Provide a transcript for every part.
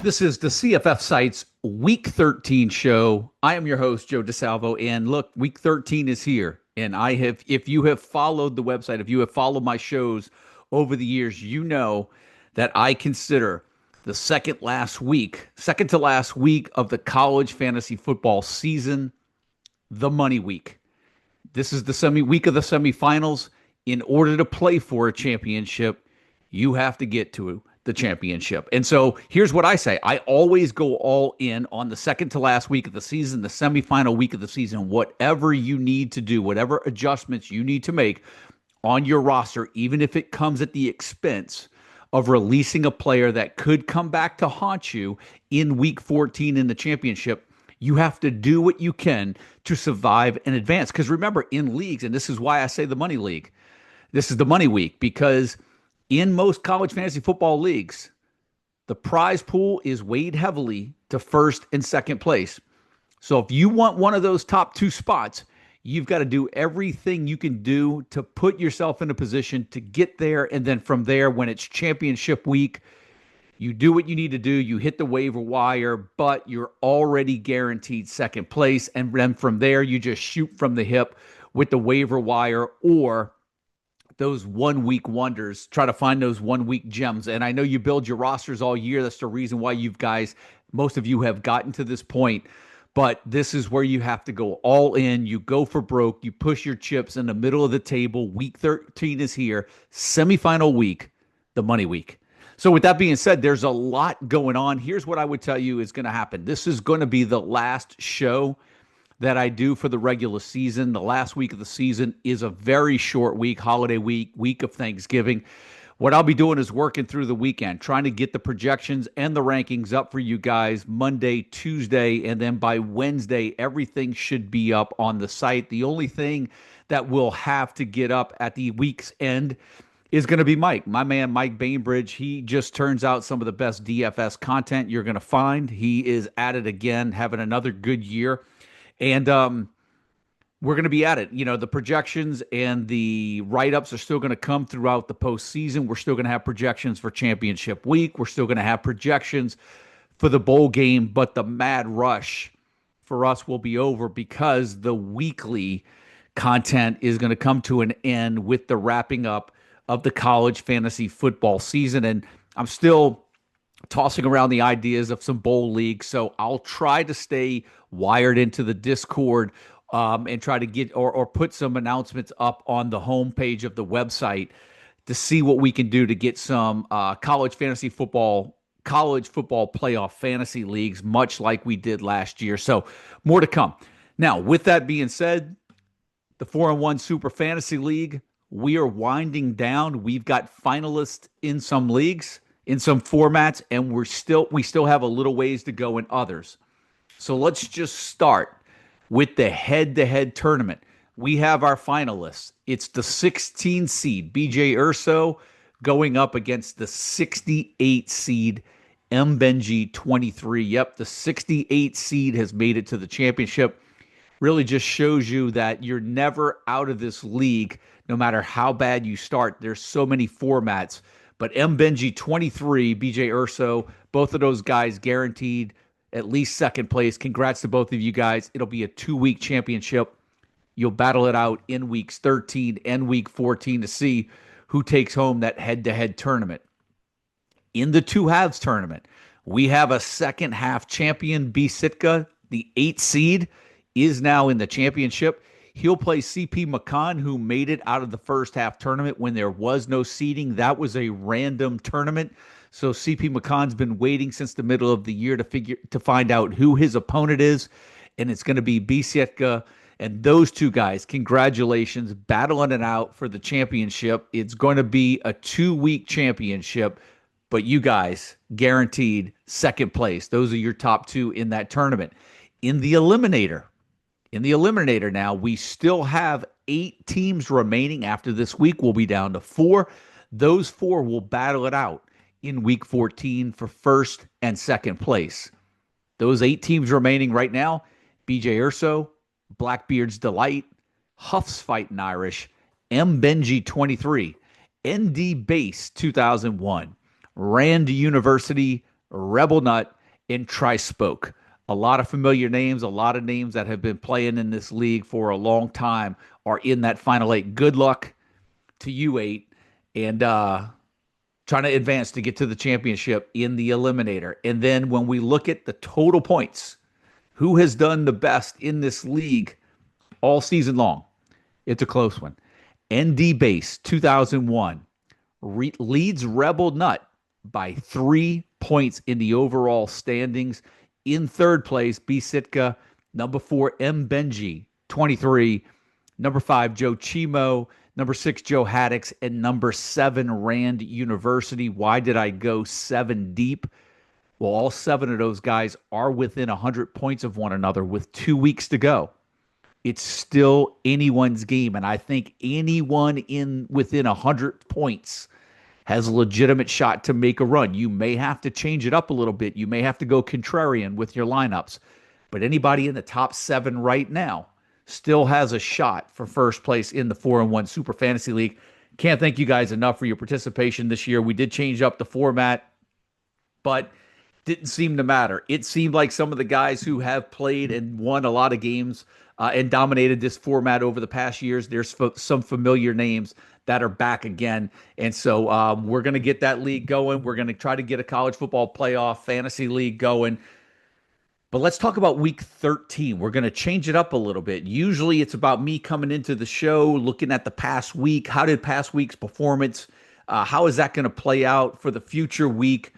This is the CFF Sites Week 13 show. I am your host, Joe DeSalvo. And look, Week 13 is here. And if you have followed the website, if you have followed my shows over the years, you know that I consider the second to last week of the college fantasy football season, the money week. This is the week of the semifinals. In order to play for a championship, you have to get to the championship. And so here's what I say. I always go all in on the second to last week of the season, the semifinal week of the season, whatever you need to do, whatever adjustments you need to make on your roster, even if it comes at the expense of releasing a player that could come back to haunt you in week 14 in the championship. You have to do what you can to survive and advance. Because remember, in leagues, and this is why I say the money league, this is the money week, because in most college fantasy football leagues, the prize pool is weighed heavily to first and second place. So if you want one of those top two spots, you've got to do everything you can do to put yourself in a position to get there. And then from there, when it's championship week, you do what you need to do. You hit the waiver wire, but you're already guaranteed second place. And then from there, you just shoot from the hip with the waiver wire or those 1 week wonders. Try to find those 1 week gems. And I know you build your rosters all year. That's the reason why most of you have gotten to this point. But this is where you have to go all in. You go for broke. You push your chips in the middle of the table. Week 13 is here. Semifinal week, the money week. So with that being said, there's a lot going on. Here's what I would tell you is going to happen. This is going to be the last show that I do for the regular season. The last week of the season is a very short week, holiday week, week of Thanksgiving. What I'll be doing is working through the weekend, trying to get the projections and the rankings up for you guys Monday, Tuesday, and then by Wednesday, everything should be up on the site. The only thing that we'll have to get up at the week's end is going to be Mike, my man, Mike Bainbridge. He just turns out some of the best DFS content you're going to find. He is at it again, having another good year. And we're going to be at it. You know, the projections and the write-ups are still going to come throughout the postseason. We're still going to have projections for championship week. We're still going to have projections for the bowl game. But the mad rush for us will be over because the weekly content is going to come to an end with the wrapping up of the college fantasy football season. And I'm still tossing around the ideas of some bowl leagues. So I'll try to stay wired into the Discord and try to get or put some announcements up on the homepage of the website to see what we can do to get some college football playoff fantasy leagues, much like we did last year. So more to come. Now, with that being said, the 4-1 Super Fantasy League, we are winding down. We've got finalists in some leagues, in some formats, and we still have a little ways to go in others. So let's just start with the head-to-head tournament. We have our finalists. It's the 16 seed BJ Urso going up against the 68 seed Benji 23. Yep, the 68 seed has made it to the championship. Really just shows you that you're never out of this league, no matter how bad you start. There's so many formats. But Benji 23, BJ Urso, both of those guys guaranteed at least second place. Congrats to both of you guys. It'll be a 2-week championship. You'll battle it out in weeks 13 and week 14 to see who takes home that head-to-head tournament. In the two halves tournament, we have a second half champion. B. Sitka, the 8th seed, is now in the championship. He'll play CP McCon, who made it out of the first half tournament when there was no seeding. That was a random tournament. So CP McConn's been waiting since the middle of the year to find out who his opponent is, and it's going to be Biesetka. And those two guys, congratulations, battling it out for the championship. It's going to be a 2-week championship, but you guys guaranteed second place. Those are your top two in that tournament. In the Eliminator now, we still have 8 teams remaining. After this week, we'll be down to 4. Those 4 will battle it out in week 14 for first and second place. Those 8 teams remaining right now: BJ Urso, Blackbeard's Delight, Huff's Fighting Irish, Benji 23, ND Base 2001, Rand University, Rebel Nut, and Tri-Spoke. A lot of familiar names, a lot of names that have been playing in this league for a long time are in that final eight. Good luck to you eight, and trying to advance to get to the championship in the eliminator. And then when we look at the total points, who has done the best in this league all season long? It's a close one. ND Base 2001 leads Rebel Nut by 3 points in the overall standings. In third place, B Sitka. Number four, M Benji, 23. Number five, Joe Chimo. Number six, Joe Haddix. And number seven, Rand University. Why did I go seven deep? Well, all seven of those guys are within 100 points of one another with 2 weeks to go. It's still anyone's game. And I think anyone in within 100 points has a legitimate shot to make a run. You may have to change it up a little bit. You may have to go contrarian with your lineups. But anybody in the top seven right now still has a shot for first place in the 4-1 Super Fantasy League. Can't thank you guys enough for your participation this year. We did change up the format, but didn't seem to matter. It seemed like some of the guys who have played and won a lot of games and dominated this format over the past years, there's some familiar names that are back again. And so we're going to get that league going. We're going to try to get a college football playoff fantasy league going. But let's talk about week 13. We're going to change it up a little bit. Usually it's about me coming into the show, looking at the past week. How did past week's performance? How is that going to play out for the future week?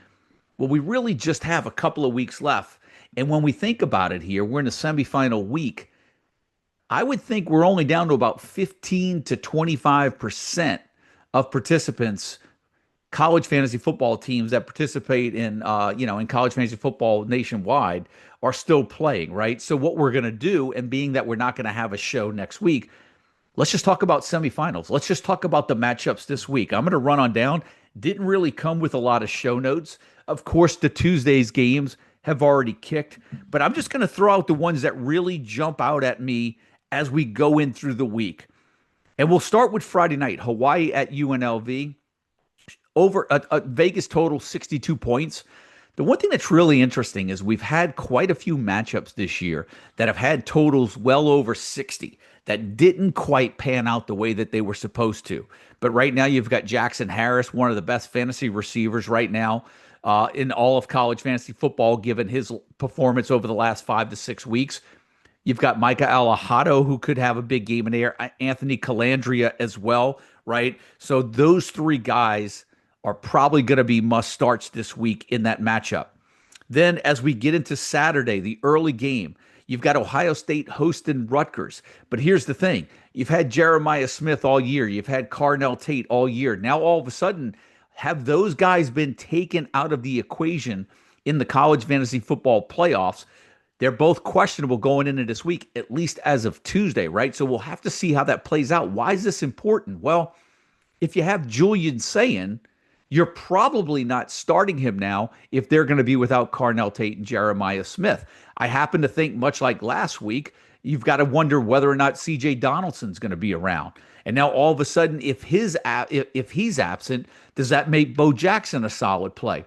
Well, we really just have a couple of weeks left. And when we think about it here, we're in the semifinal week. I would think we're only down to about 15 to 25% of participants, college fantasy football teams that participate in college fantasy football nationwide are still playing, right? So what we're going to do, and being that we're not going to have a show next week, let's just talk about semifinals. Let's just talk about the matchups this week. I'm going to run on down. Didn't really come with a lot of show notes. Of course, the Tuesday's games have already kicked, but I'm just going to throw out the ones that really jump out at me as we go in through the week. And we'll start with Friday night, Hawaii at UNLV. Over a Vegas total 62 points. The one thing that's really interesting is we've had quite a few matchups this year that have had totals well over 60 that didn't quite pan out the way that they were supposed to. But right now you've got Jackson Harris, one of the best fantasy receivers right now in all of college fantasy football, given his performance over the last 5 to 6 weeks. You've got Micah Alejado, who could have a big game in there. Anthony Calandria as well, right? So those three guys are probably going to be must starts this week in that matchup. Then, as we get into Saturday, the early game, you've got Ohio State hosting Rutgers. But here's the thing: you've had Jeremiah Smith all year, you've had Carnell Tate all year. Now, all of a sudden, have those guys been taken out of the equation in the college fantasy football playoffs? They're both questionable going into this week, at least as of Tuesday, right? So we'll have to see how that plays out. Why is this important? Well, if you have Julian Sayin, you're probably not starting him now if they're going to be without Carnell Tate and Jeremiah Smith. I happen to think, much like last week, you've got to wonder whether or not C.J. Donaldson's going to be around. And now all of a sudden, if he's absent, does that make Bo Jackson a solid play?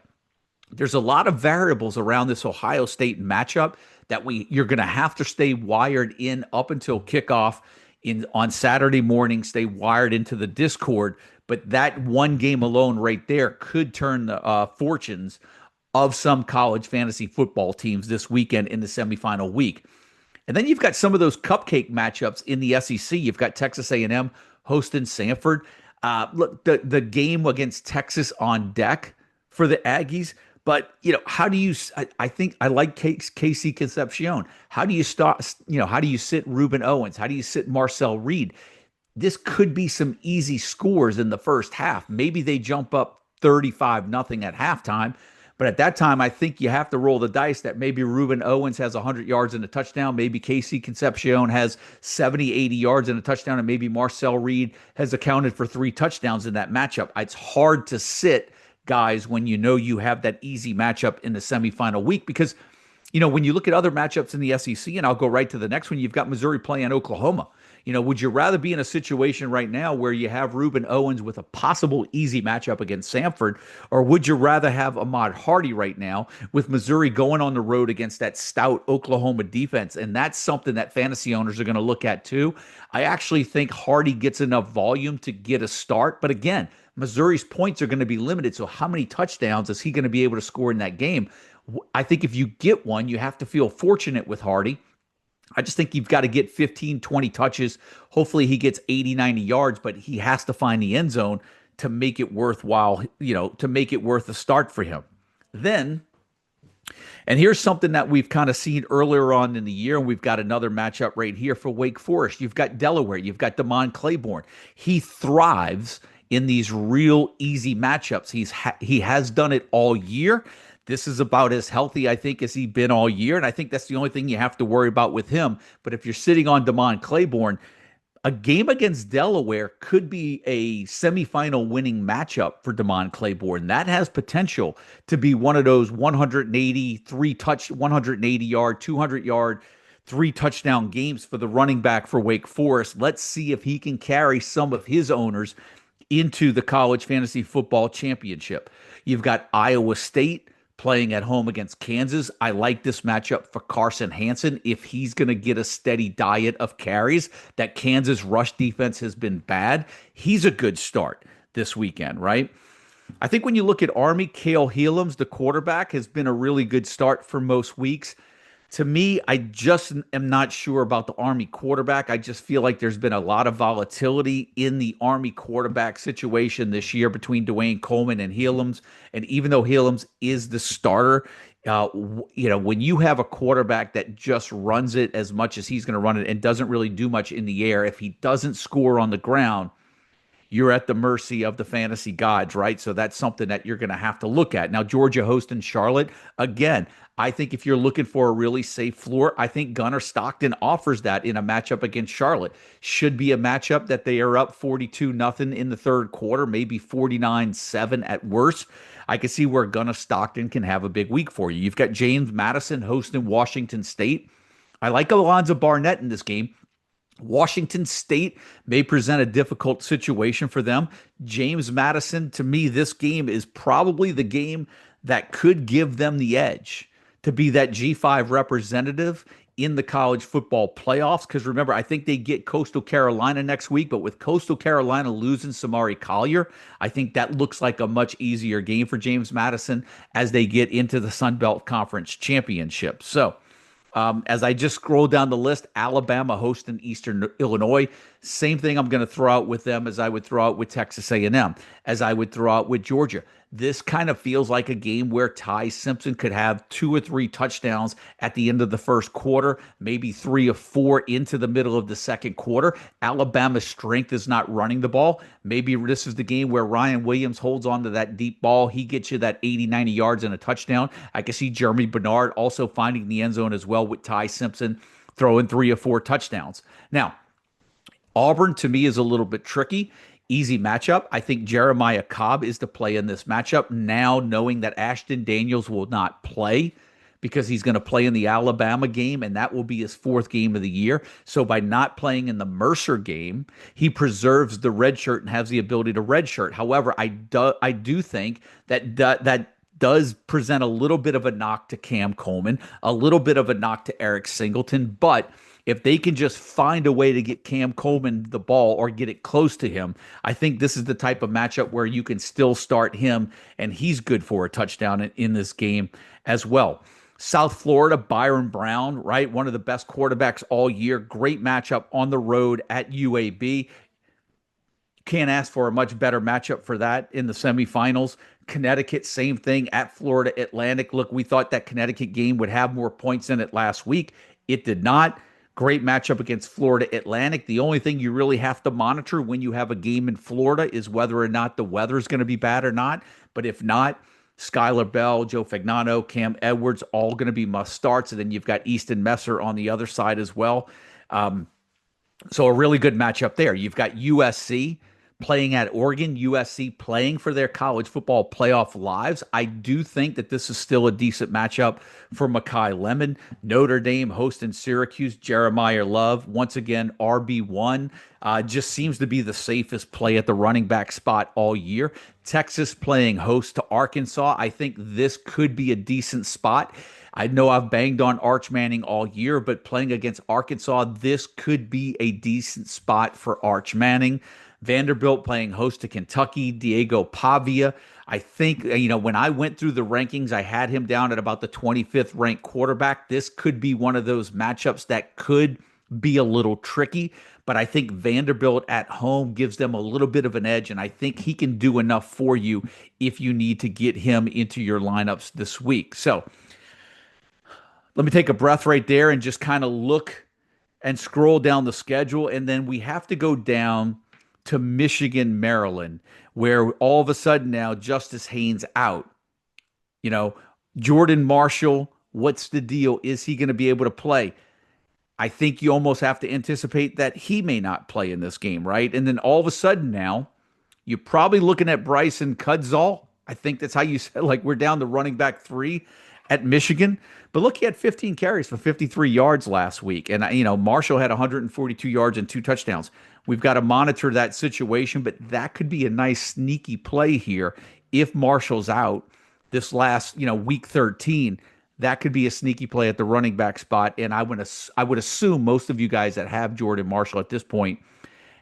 There's a lot of variables around this Ohio State matchup that you're going to have to stay wired in up until kickoff on Saturday morning. Stay wired into the Discord. But that one game alone right there could turn the fortunes of some college fantasy football teams this weekend in the semifinal week. And then you've got some of those cupcake matchups in the SEC. You've got Texas A&M hosting Samford. Look, the game against Texas on deck for the Aggies. But, how do you – I think I like Casey Concepcion. How do you start – how do you sit Reuben Owens? How do you sit Marcel Reed? This could be some easy scores in the first half. Maybe they jump up 35-0 at halftime. But at that time, I think you have to roll the dice that maybe Reuben Owens has 100 yards and a touchdown. Maybe Casey Concepcion has 70, 80 yards and a touchdown. And maybe Marcel Reed has accounted for 3 touchdowns in that matchup. It's hard to sit guys when you have that easy matchup in the semifinal week because, when you look at other matchups in the SEC, and I'll go right to the next one, you've got Missouri playing Oklahoma. Would you rather be in a situation right now where you have Reuben Owens with a possible easy matchup against Samford, or would you rather have Ahmad Hardy right now with Missouri going on the road against that stout Oklahoma defense? And that's something that fantasy owners are going to look at too. I actually think Hardy gets enough volume to get a start, but again, Missouri's points are going to be limited. So, how many touchdowns is he going to be able to score in that game? I think if you get one, you have to feel fortunate with Hardy. I just think you've got to get 15, 20 touches. Hopefully he gets 80, 90 yards, but he has to find the end zone to make it worthwhile, to make it worth a start for him. Then, and here's something that we've kind of seen earlier on in the year, and we've got another matchup right here for Wake Forest. You've got Delaware, you've got Damon Claiborne. He thrives in these real easy matchups. He has done it all year. This is about as healthy, I think, as he's been all year. And I think that's the only thing you have to worry about with him. But if you're sitting on Damon Claiborne, a game against Delaware could be a semifinal winning matchup for Damon Claiborne. That has potential to be one of those 180 yard, 200 yard, three touchdown games for the running back for Wake Forest. Let's see if he can carry some of his owners into the college fantasy football championship. You've got Iowa State playing at home against Kansas. I like this matchup for Carson Hansen if he's going to get a steady diet of carries. That Kansas rush defense has been bad. He's a good start this weekend, right? I think when you look at Army, Cale Helams, the quarterback, has been a really good start for most weeks. To me, I just am not sure about the Army quarterback. I just feel like there's been a lot of volatility in the Army quarterback situation this year between Dwayne Coleman and Helams. And even though Helams is the starter, when you have a quarterback that just runs it as much as he's going to run it and doesn't really do much in the air, if he doesn't score on the ground, you're at the mercy of the fantasy gods, right? So that's something that you're going to have to look at. Now, Georgia hosting Charlotte, again, I think if you're looking for a really safe floor, I think Gunnar Stockton offers that in a matchup against Charlotte. Should be a matchup that they are up 42-0 in the third quarter, maybe 49-7 at worst. I can see where Gunnar Stockton can have a big week for you. You've got James Madison hosting Washington State. I like Alonzo Barnett in this game. Washington State may present a difficult situation for them. James Madison, to me, this game is probably the game that could give them the edge to be that G5 representative in the college football playoffs. Because remember, I think they get Coastal Carolina next week, but with Coastal Carolina losing Samari Collier, I think that looks like a much easier game for James Madison as they get into the Sun Belt Conference Championship. So, as I just scroll down the list, Alabama hosting Eastern Illinois. Same thing I'm going to throw out with them as I would throw out with Texas A&M, as I would throw out with Georgia. This kind of feels like a game where Ty Simpson could have 2 or 3 touchdowns at the end of the first quarter, maybe 3 or 4 into the middle of the second quarter. Alabama's strength is not running the ball. Maybe this is the game where Ryan Williams holds on to that deep ball. He gets you that 80, 90 yards and a touchdown. I can see Jeremy Bernard also finding the end zone as well with Ty Simpson throwing 3 or 4 touchdowns. Now, Auburn to me is a little bit tricky. Easy matchup. I think Jeremiah Cobb is to play in this matchup now, knowing that Ashton Daniels will not play because he's going to play in the Alabama game, and that will be his 4th game of the year. So by not playing in the Mercer game, he preserves the red shirt and has the ability to redshirt. However, I do think that does present a little bit of a knock to Cam Coleman, a little bit of a knock to Eric Singleton, but if they can just find a way to get Cam Coleman the ball or get it close to him, I think this is the type of matchup where you can still start him, and he's good for a touchdown in this game as well. South Florida, Byron Brown, right? One of the best quarterbacks all year. Great matchup on the road at UAB. Can't ask for a much better matchup for that in the semifinals. Connecticut, same thing at Florida Atlantic. Look, we thought that Connecticut game would have more points in it last week. It did not. Great matchup against Florida Atlantic. The only thing you really have to monitor when you have a game in Florida is whether or not the weather is going to be bad or not. But if not, Skylar Bell, Joe Fagnano, Cam Edwards, all going to be must starts. And then you've got Easton Messer on the other side as well. So a really good matchup there. You've got USC playing at Oregon, USC playing for their college football playoff lives. I do think that this is still a decent matchup for Makai Lemon. Notre Dame hosting Syracuse, Jeremiah Love, once again, RB1. Just seems to be the safest play at the running back spot all year. Texas playing host to Arkansas. I think this could be a decent spot. I know I've banged on Arch Manning all year, but playing against Arkansas, this could be a decent spot for Arch Manning. Vanderbilt playing host to Kentucky, Diego Pavia. I think, when I went through the rankings, I had him down at about the 25th ranked quarterback. This could be one of those matchups that could be a little tricky, but I think Vanderbilt at home gives them a little bit of an edge, and I think he can do enough for you if you need to get him into your lineups this week. So let me take a breath right there and just kind of look and scroll down the schedule. And then we have to go down to Michigan, Maryland, where all of a sudden now Justice Haynes out. You know, Jordan Marshall, what's the deal? Is he going to be able to play? I think you almost have to anticipate that he may not play in this game, right? And then all of a sudden now, you're probably looking at Bryson Cudzall. I think that's how you said, like, we're down to running back three at Michigan. But look, he had 15 carries for 53 yards last week. And, Marshall had 142 yards and two touchdowns. We've got to monitor that situation, but that could be a nice sneaky play here if Marshall's out this last, week 13. That could be a sneaky play at the running back spot. And I would assume most of you guys that have Jordan Marshall at this point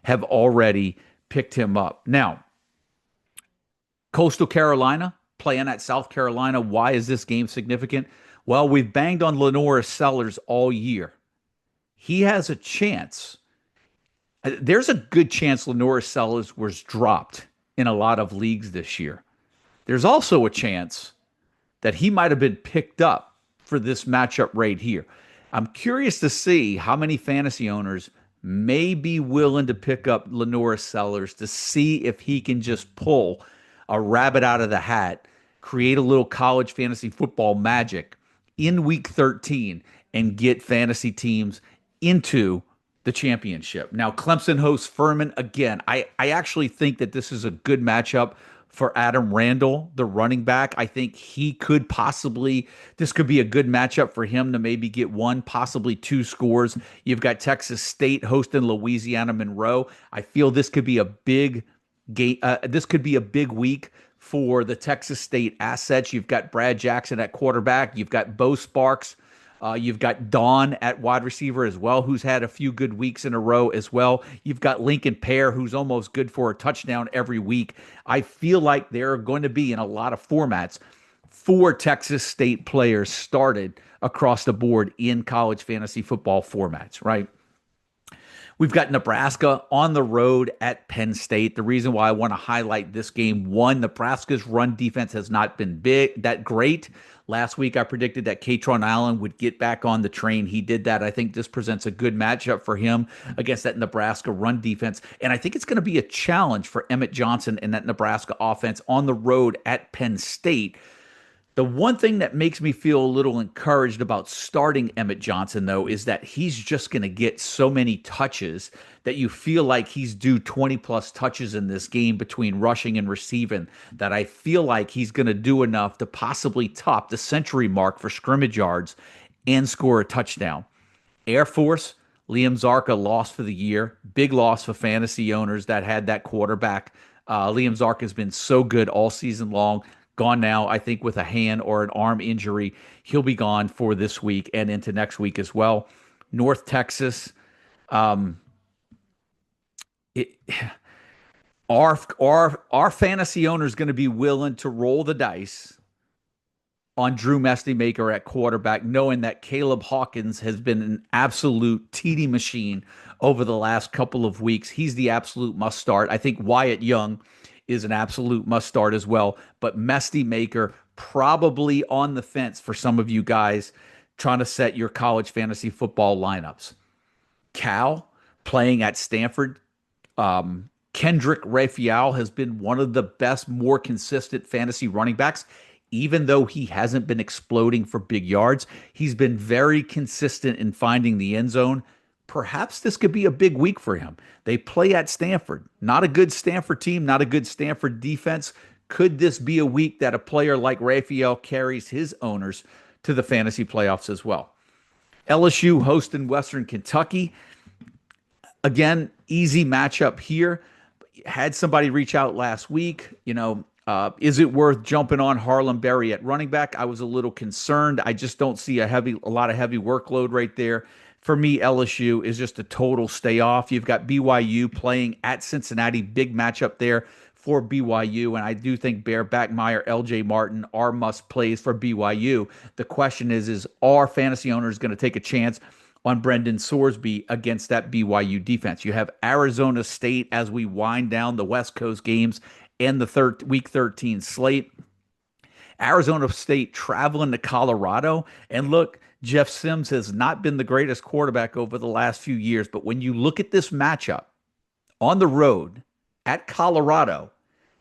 have already picked him up. Now, Coastal Carolina playing at South Carolina. Why is this game significant? Well, we've banged on Lenora Sellers all year. He has a chance. There's a good chance Lenora Sellers was dropped in a lot of leagues this year. There's also a chance that he might have been picked up for this matchup right here. I'm curious to see how many fantasy owners may be willing to pick up Lenora Sellers to see if he can just pull a rabbit out of the hat, create a little college fantasy football magic in week 13 and get fantasy teams into the championship. Now, Clemson hosts Furman again. I actually think that this is a good matchup for Adam Randall, the running back. I think this could be a good matchup for him to maybe get one, possibly two scores. You've got Texas State hosting Louisiana Monroe. I feel this could be a big game. This could be a big week for the Texas State assets. You've got Brad Jackson at quarterback. You've got Bo Sparks. You've got Dawn at wide receiver as well, who's had a few good weeks in a row as well. You've got Lincoln Pear, who's almost good for a touchdown every week. I feel like there are going to be, in a lot of formats, 4 Texas State players started across the board in college fantasy football formats, right? We've got Nebraska on the road at Penn State. The reason why I want to highlight this game, one, Nebraska's run defense has not been that great. Last week, I predicted that Katron Allen would get back on the train. He did that. I think this presents a good matchup for him against that Nebraska run defense. And I think it's going to be a challenge for Emmett Johnson and that Nebraska offense on the road at Penn State. The one thing that makes me feel a little encouraged about starting Emmett Johnson, though, is that he's just going to get so many touches that you feel like he's due 20-plus touches in this game between rushing and receiving, that I feel like he's going to do enough to possibly top the century mark for scrimmage yards and score a touchdown. Air Force, Liam Zarka lost for the year. Big loss for fantasy owners that had that quarterback. Liam Zarka has been so good all season long. Gone now, I think, with a hand or an arm injury. He'll be gone for this week and into next week as well. North Texas, it, our fantasy owner is going to be willing to roll the dice on Drew Mestemaker at quarterback, knowing that Caleb Hawkins has been an absolute TD machine over the last couple of weeks. He's the absolute must start. I think Wyatt Young is an absolute must start as well. But Mestemaker probably on the fence for some of you guys trying to set your college fantasy football lineups. Cal playing at Stanford. Kendrick Raphael has been one of the best, more consistent fantasy running backs. Even though he hasn't been exploding for big yards, he's been very consistent in finding the end zone. perhaps this could be a big week for him. They play at Stanford. Not a good Stanford team, not a good Stanford defense. Could this be a week that a player like Raphael carries his owners to the fantasy playoffs as well? LSU hosting Western Kentucky. Again, easy matchup here. Had somebody reach out last week, is it worth jumping on Harlem Berry at running back? I was a little concerned. I just don't see a lot of heavy workload right there. For me, LSU is just a total stay off. You've got BYU playing at Cincinnati, big matchup there for BYU, and I do think Bear, Backmeyer, LJ Martin are must plays for BYU. The question is are fantasy owners going to take a chance on Brendan Sorsby against that BYU defense? You have Arizona State as we wind down the West Coast games and the week 13 slate. Arizona State traveling to Colorado. And look, Jeff Sims has not been the greatest quarterback over the last few years. But when you look at this matchup on the road at Colorado,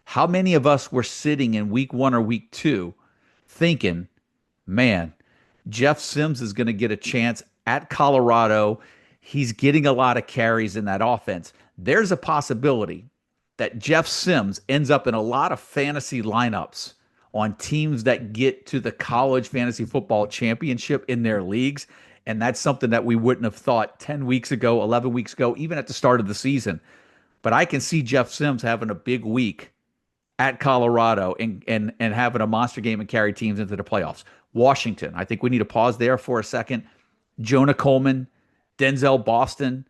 how many of us were sitting in week 1 or week 2 thinking, man, Jeff Sims is going to get a chance at Colorado. He's getting a lot of carries in that offense. There's a possibility that Jeff Sims ends up in a lot of fantasy lineups on teams that get to the college fantasy football championship in their leagues. And that's something that we wouldn't have thought 10 weeks ago, 11 weeks ago, even at the start of the season. But I can see Jeff Sims having a big week at Colorado and having a monster game and carry teams into the playoffs. Washington, I think we need to pause there for a second. Jonah Coleman, Denzel Boston,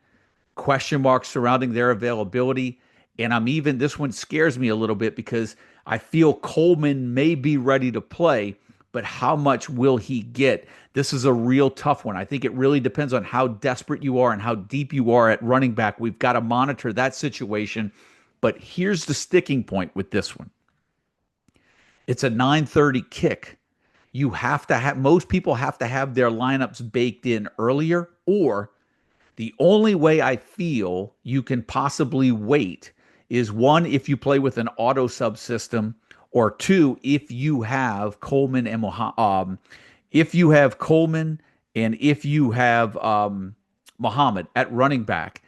question marks surrounding their availability. And this one scares me a little bit because I feel Coleman may be ready to play, but how much will he get? This is a real tough one. I think it really depends on how desperate you are and how deep you are at running back. We've got to monitor that situation. But here's the sticking point with this one. It's a 9:30 kick. Most people have to have their lineups baked in earlier, or the only way I feel you can possibly wait is one, if you play with an auto subsystem, or two, if you have Coleman and Muhammad at running back,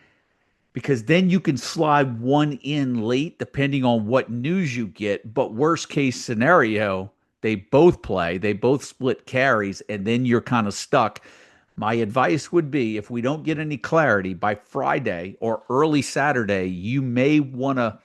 because then you can slide one in late depending on what news you get. But worst case scenario, they both play, they both split carries, and then you're kind of stuck. My advice would be if we don't get any clarity by Friday or early Saturday, you may want to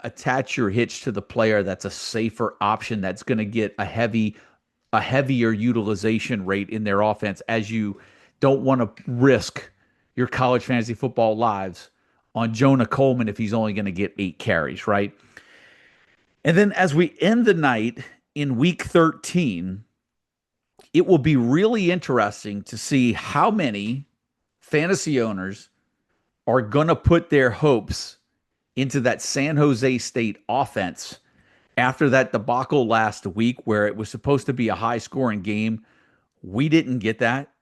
attach your hitch to the player that's a safer option that's going to get a heavier utilization rate in their offense, as you don't want to risk your college fantasy football lives on Jonah Coleman if he's only going to get 8 carries, right? And then as we end the night in week 13, it will be really interesting to see how many fantasy owners are going to put their hopes into that San Jose State offense after that debacle last week where it was supposed to be a high scoring game. We didn't get that.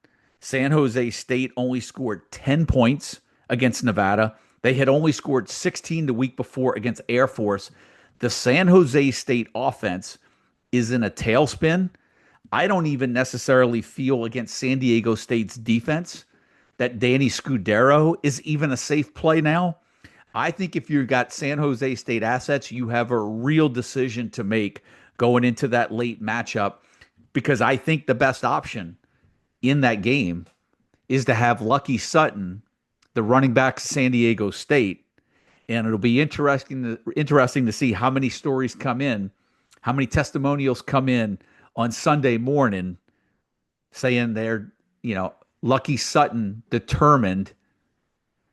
San Jose State only scored 10 points against Nevada. They had only scored 16 the week before against Air Force. The San Jose State offense is in a tailspin. I don't even necessarily feel against San Diego State's defense that Danny Scudero is even a safe play now. I think if you've got San Jose State assets, you have a real decision to make going into that late matchup, because I think the best option in that game is to have Lucky Sutton, the running back San Diego State. And it'll be interesting to see how many stories come in, how many testimonials come in on Sunday morning saying Lucky Sutton determined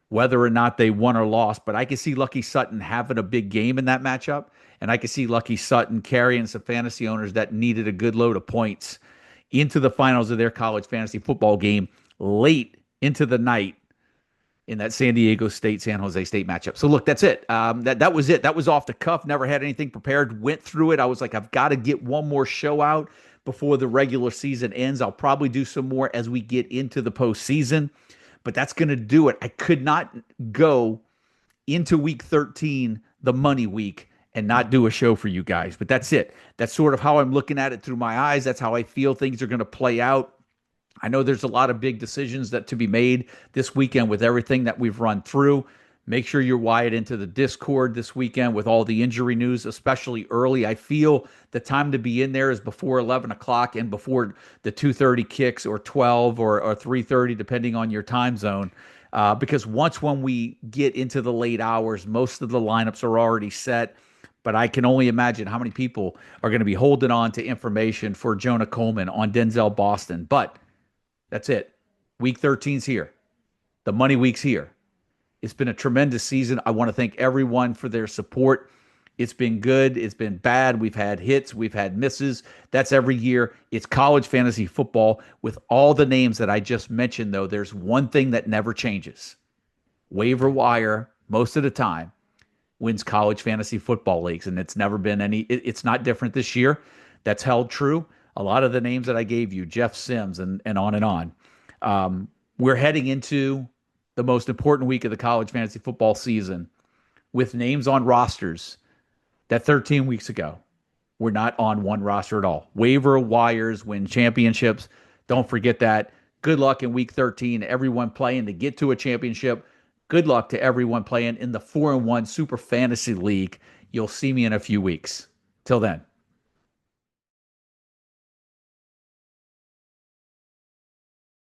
whether or not they won or lost. But I can see Lucky Sutton having a big game in that matchup, and I can see Lucky Sutton carrying some fantasy owners that needed a good load of points into the finals of their college fantasy football game late into the night in that San Diego State, San Jose State matchup. So look, that's it. That was it. That was off the cuff. Never had anything prepared. Went through it. I was like, I've got to get one more show out before the regular season ends. I'll probably do some more as we get into the postseason, but that's going to do it. I could not go into week 13, the money week, and not do a show for you guys. But that's it. That's sort of how I'm looking at it through my eyes. That's how I feel things are going to play out. I know there's a lot of big decisions that to be made this weekend with everything that we've run through. Make sure you're wired into the Discord this weekend with all the injury news, especially early. I feel the time to be in there is before 11 o'clock and before the 2:30 kicks, or 12, or 3:30, depending on your time zone. Because once when we get into the late hours, most of the lineups are already set. But I can only imagine how many people are going to be holding on to information for Jonah Coleman on Denzel Boston. But that's it. Week 13's here. The money week's here. It's been a tremendous season. I want to thank everyone for their support. It's been good. It's been bad. We've had hits. We've had misses. That's every year. It's college fantasy football. With all the names that I just mentioned, though, there's one thing that never changes. Waiver wire, most of the time, wins college fantasy football leagues, and it's never been it's not different this year. That's held true. A lot of the names that I gave you, Jeff Sims, and on and on. We're heading into the most important week of the college fantasy football season with names on rosters that 13 weeks ago were not on one roster at all. Waiver wires win championships. Don't forget that. Good luck in week 13. Everyone playing to get to a championship. Good luck to everyone playing in the 4-1 Super Fantasy League. You'll see me in a few weeks. Till then.